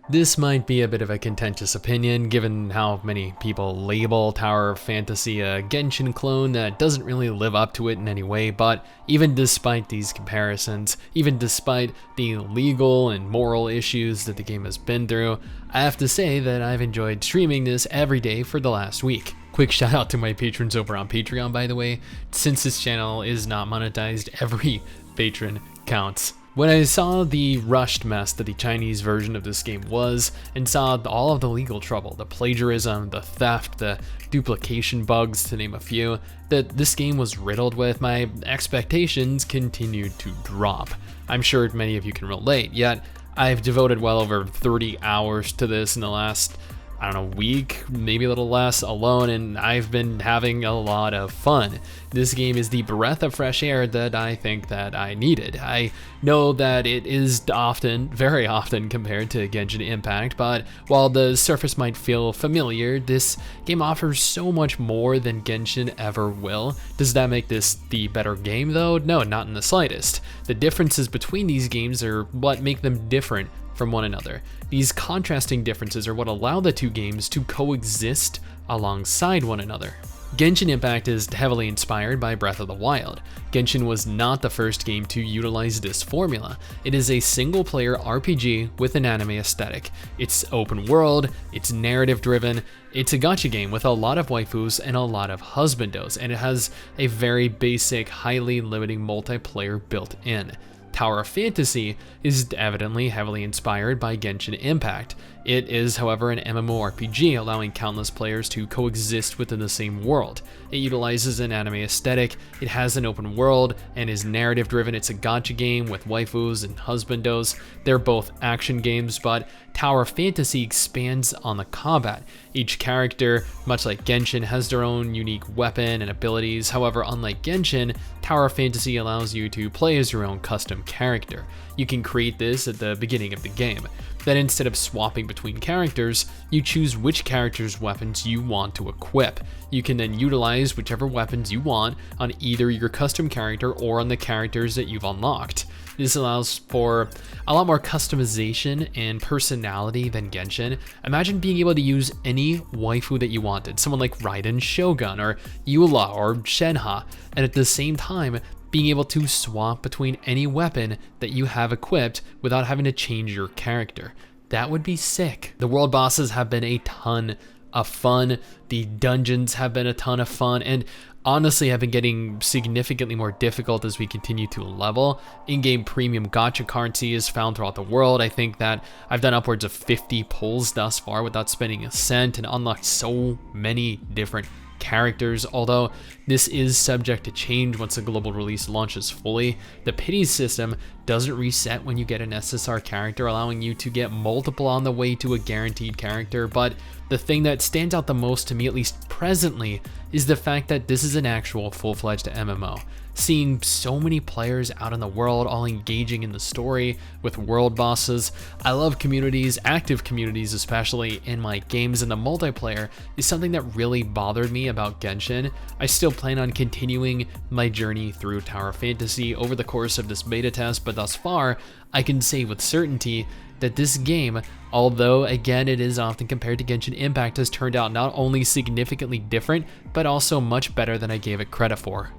This might be a bit of a contentious opinion, given how many people label Tower of Fantasy a Genshin clone that doesn't really live up to it in any way, but even despite these comparisons, even despite the legal and moral issues that the game has been through, I have to say that I've enjoyed streaming this every day for the last week. Quick shout out to my patrons over on Patreon, by the way. Since this channel is not monetized, every patron counts. When I saw the rushed mess that the Chinese version of this game was, and saw all of the legal trouble, the plagiarism, the theft, the duplication bugs, to name a few, that this game was riddled with, my expectations continued to drop. I'm sure many of you can relate, yet I've devoted well over 30 hours to this in the last, I don't know, week, maybe a little less alone, and I've been having a lot of fun. This game is the breath of fresh air that I think that I needed. I know that it is often, very often, compared to Genshin Impact, but while the surface might feel familiar, this game offers so much more than Genshin ever will. Does that make this the better game though? No, not in the slightest. The differences between these games are what make them different from one another. These contrasting differences are what allow the two games to coexist alongside one another. Genshin Impact is heavily inspired by Breath of the Wild. Genshin was not the first game to utilize this formula. It is a single-player RPG with an anime aesthetic. It's open world, it's narrative driven, it's a gacha game with a lot of waifus and a lot of husbandos, and it has a very basic, highly limiting multiplayer built in. Tower of Fantasy is evidently heavily inspired by Genshin Impact. It is, however, an MMORPG, allowing countless players to coexist within the same world. It utilizes an anime aesthetic, it has an open world, and is narrative driven. It's a gacha game with waifus and husbandos. They're both action games, but Tower of Fantasy expands on the combat. Each character, much like Genshin, has their own unique weapon and abilities. However, unlike Genshin, Tower of Fantasy allows you to play as your own custom character. You can create this at the beginning of the game. Then instead of swapping between characters, you choose which character's weapons you want to equip. You can then utilize whichever weapons you want on either your custom character or on the characters that you've unlocked. This allows for a lot more customization and personality than Genshin. Imagine being able to use any waifu that you wanted, someone like Raiden Shogun or Eula or Shenhe, and at the same time being able to swap between any weapon that you have equipped without having to change your character. That would be sick. The world bosses have been a ton of fun. The dungeons have been a ton of fun, and honestly have been getting significantly more difficult as we continue to level. In-game premium gacha currency is found throughout the world. I think that I've done upwards of 50 pulls thus far without spending a cent and unlocked so many different characters. Although this is subject to change once the global release launches fully, the pities system doesn't reset when you get an SSR character, allowing you to get multiple on the way to a guaranteed character. But the thing that stands out the most to me, at least presently, is the fact that this is an actual full-fledged MMO. Seeing so many players out in the world all engaging in the story with world bosses. I love communities, active communities especially in my games, and the multiplayer is something that really bothered me about Genshin. I still plan on continuing my journey through Tower of Fantasy over the course of this beta test, but thus far, I can say with certainty that this game, although again it is often compared to Genshin Impact, has turned out not only significantly different, but also much better than I gave it credit for.